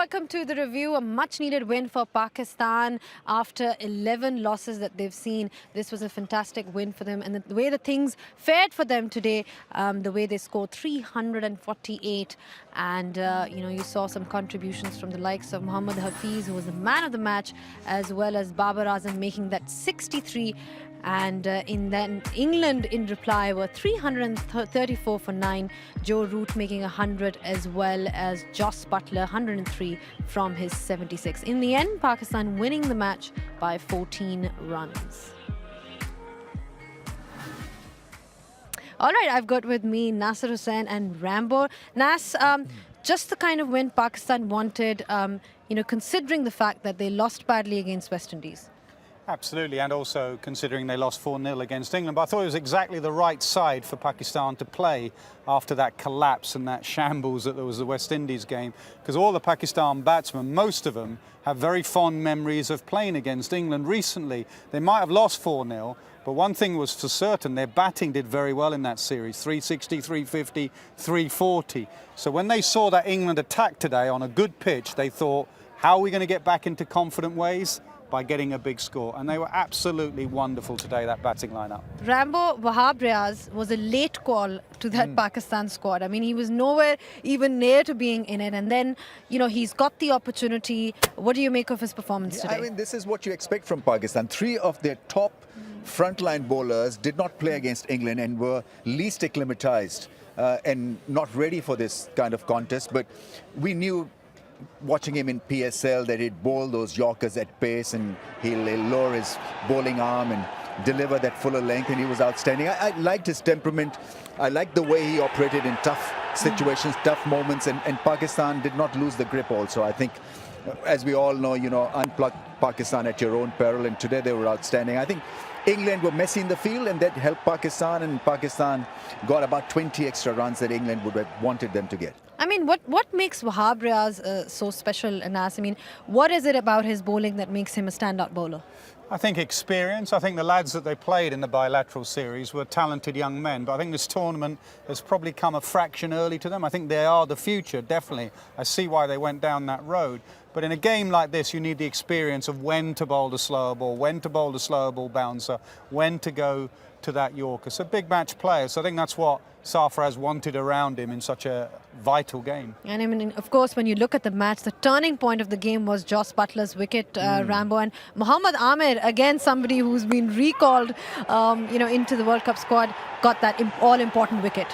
welcome to the review. A much-needed win for Pakistan after 11 losses that they've seen. This was a fantastic win for them, and the way the things fared for them today, the way they scored 348, and you saw some contributions from the likes of Mohammad Hafiz, who was the man of the match, as well as Babar Azam making that 63. And England in reply were 334 for 9. Joe Root making 100, as well as Jos Buttler 103 from his 76. In the end, Pakistan winning the match by 14 runs. All right, I've got with me Nasser Hussain and Rambo. Nas, just the kind of win Pakistan wanted, considering the fact that they lost badly against West Indies. Absolutely, and also considering they lost 4-0 against England. But I thought it was exactly the right side for Pakistan to play after that collapse and that shambles that there was the West Indies game, because all the Pakistan batsmen, most of them, have very fond memories of playing against England recently. They might have lost 4-0, but one thing was for certain, their batting did very well in that series, 360, 350, 340. So when they saw that England attack today on a good pitch, they thought, how are we going to get back into confident ways? By getting a big score, and they were absolutely wonderful today, that batting lineup. Rambo, Wahab Riaz was a late call to that Pakistan squad. I mean, he was nowhere even near to being in it, and then, he's got the opportunity. What do you make of his performance today? I mean, this is what you expect from Pakistan. 3 of their top frontline bowlers did not play against England and were least acclimatized and not ready for this kind of contest, but we knew watching him in PSL that he'd bowl those Yorkers at pace, and he'll lower his bowling arm and deliver that fuller length, and he was outstanding. I liked his temperament. I liked the way he operated in tough situations, tough moments, and Pakistan did not lose the grip also. I think, as we all know, unplug Pakistan at your own peril, and today they were outstanding. I think England were messy in the field, and that helped Pakistan, and Pakistan got about 20 extra runs that England would have wanted them to get. I mean, what makes Wahab Riaz so special, Anas? I mean, what is it about his bowling that makes him a standout bowler? I think experience. I think the lads that they played in the bilateral series were talented young men, but I think this tournament has probably come a fraction early to them. I think they are the future, definitely. I see why they went down that road. But in a game like this, you need the experience of when to bowl the slower ball, when to bowl the slower ball bouncer, when to go to that Yorker. So big match players. So I think that's what Sarfaraz wanted around him in such a vital game. And I mean, of course, when you look at the match, the turning point of the game was Jos Buttler's wicket, Rambo, and Mohammad Amir, again somebody who's been recalled, into the World Cup squad, got that all-important wicket.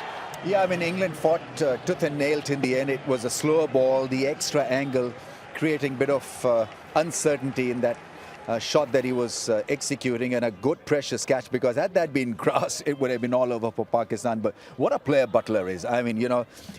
Yeah, I mean, England fought tooth and nail in the end. It was a slower ball, the extra angle, creating a bit of uncertainty in that shot that he was executing, and a good precious catch, because had that been grass, it would have been all over for Pakistan. But what a player Buttler is. I mean,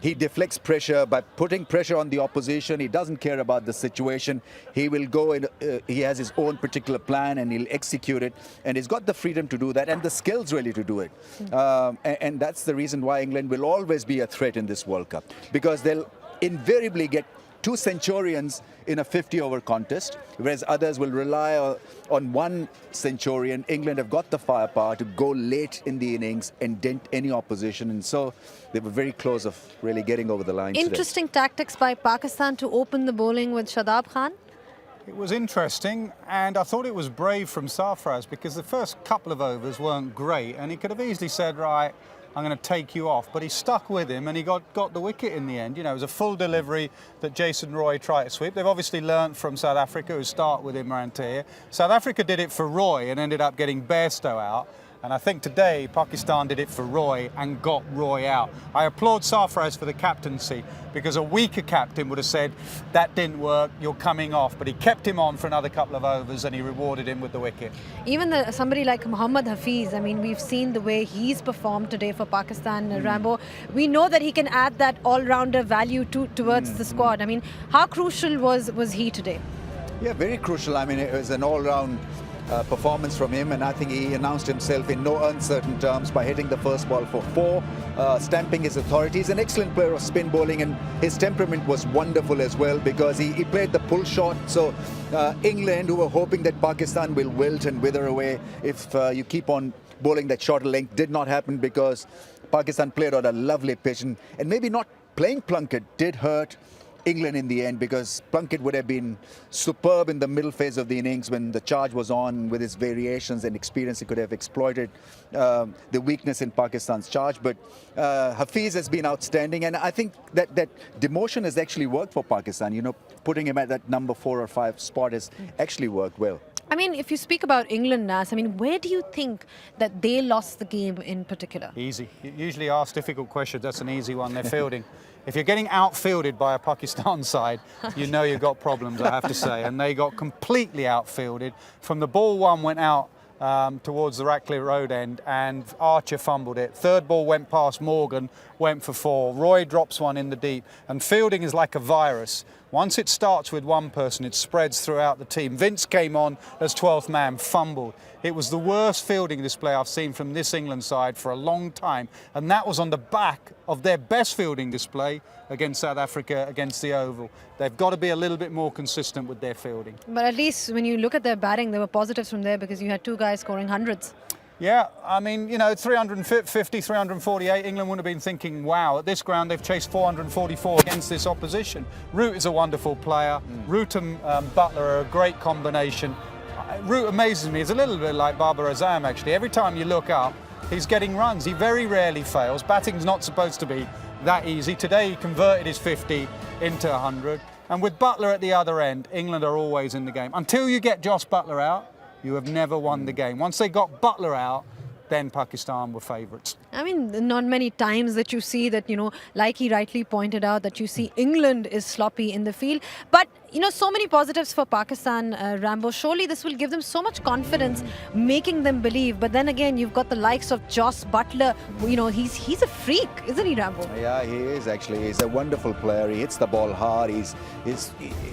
he deflects pressure by putting pressure on the opposition. He doesn't care about the situation. He will go and he has his own particular plan, and he'll execute it. And he's got the freedom to do that and the skills really to do it. And that's the reason why England will always be a threat in this World Cup, because they'll invariably get 2 centurions in a 50-over contest, whereas others will rely on 1 centurion. England have got the firepower to go late in the innings and dent any opposition, and so they were very close of really getting over the line. Interesting tactics by Pakistan to open the bowling with Shadab Khan. It was interesting, and I thought it was brave from Sarfaraz, because the first couple of overs weren't great, and he could have easily said, right, I'm going to take you off, but he stuck with him, and he got the wicket in the end. It was a full delivery that Jason Roy tried to sweep. They've obviously learnt from South Africa, who start with Imran Tahir. South Africa did it for Roy and ended up getting Bairstow out. And I think today Pakistan did it for Roy and got Roy out. I applaud Sarfaraz for the captaincy, because a weaker captain would have said, that didn't work, you're coming off. But he kept him on for another couple of overs, and he rewarded him with the wicket. Even somebody like Mohammad Hafiz, I mean, we've seen the way he's performed today for Pakistan, Rambo. We know that he can add that all-rounder value towards the squad. I mean, how crucial was he today? Yeah, very crucial. I mean, it was an all-round performance from him, and I think he announced himself in no uncertain terms by hitting the first ball for 4, stamping his authority. He's an excellent player of spin bowling, and his temperament was wonderful as well, because he played the pull shot. So England, who were hoping that Pakistan will wilt and wither away if you keep on bowling that shorter length, did not happen, because Pakistan played on a lovely pitch, and maybe not playing Plunkett did hurt England in the end, because Plunkett would have been superb in the middle phase of the innings when the charge was on. With his variations and experience, he could have exploited the weakness in Pakistan's charge. But Hafiz has been outstanding, and I think that demotion has actually worked for Pakistan. You know, putting him at that number 4 or 5 spot has actually worked well. I mean, if you speak about England, Nas, I mean, where do you think that they lost the game in particular? Easy. You usually ask difficult questions. That's an easy one. They're fielding. If you're getting outfielded by a Pakistan side, you know you've got problems, I have to say. And they got completely outfielded. From the ball one went out towards the Ratcliffe Road end, and Archer fumbled it. Third ball went past Morgan, went for 4. Roy drops one in the deep. And fielding is like a virus. Once it starts with one person, it spreads throughout the team. Vince came on as 12th man, fumbled. It was the worst fielding display I've seen from this England side for a long time. And that was on the back of their best fielding display against South Africa, against the Oval. They've got to be a little bit more consistent with their fielding. But at least when you look at their batting, there were positives from there because you had 2 guys scoring hundreds. Yeah, I mean, you know, 350, 348, England wouldn't have been thinking, wow, at this ground they've chased 444 against this opposition. Root is a wonderful player. Root and Butler are a great combination. Root amazes me. He's a little bit like Babar Azam, actually. Every time you look up, he's getting runs. He very rarely fails. Batting's not supposed to be that easy. Today he converted his 50 into 100. And with Butler at the other end, England are always in the game. Until you get Josh Butler out, you have never won the game. Once they got Butler out, then Pakistan were favourites. I mean, not many times that you see that, you know, like he rightly pointed out, that you see England is sloppy in the field. But, you know, so many positives for Pakistan, Rambo. Surely this will give them so much confidence, making them believe. But then again, you've got the likes of Josh Butler. You know, he's a freak, isn't he, Rambo? Yeah, he is actually. He's a wonderful player. He hits the ball hard.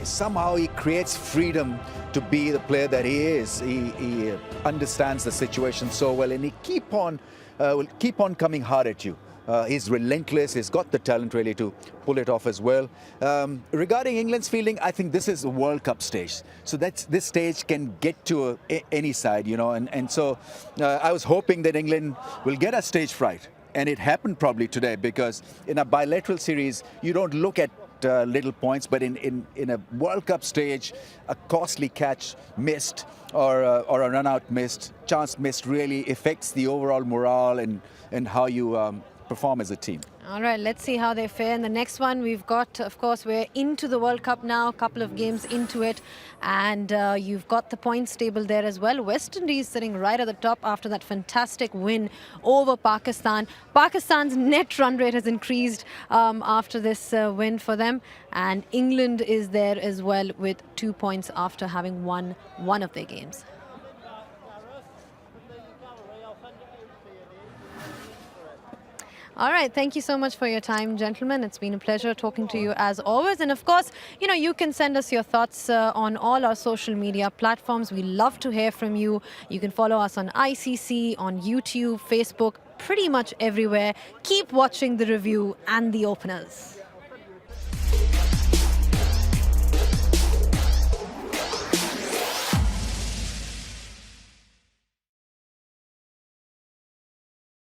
Somehow he creates freedom to be the player that he is. He understands the situation so well, and he will keep on coming hard at you. He's relentless. He's got the talent really to pull it off as well. Regarding England's fielding, I think this is a World Cup stage. So this stage can get to any side, you know. And so I was hoping that England will get a stage fright. And it happened probably today, because in a bilateral series, you don't look at little points, but in a World Cup stage, a costly catch missed or a run out missed, chance missed, really affects the overall morale and how you perform as a team. All right, let's see how they fare in the next one. We've got, of course, we're into the World Cup now, a couple of games into it, and you've got the points table there as well. West Indies sitting right at the top after that fantastic win over Pakistan. Pakistan's net run rate has increased after this win for them, and England is there as well with 2 points after having won one of their games. All right. Thank you so much for your time, gentlemen. It's been a pleasure talking to you as always. And of course, you know, you can send us your thoughts on all our social media platforms. We love to hear from you. You can follow us on ICC, on YouTube, Facebook, pretty much everywhere. Keep watching The Review and The Openers.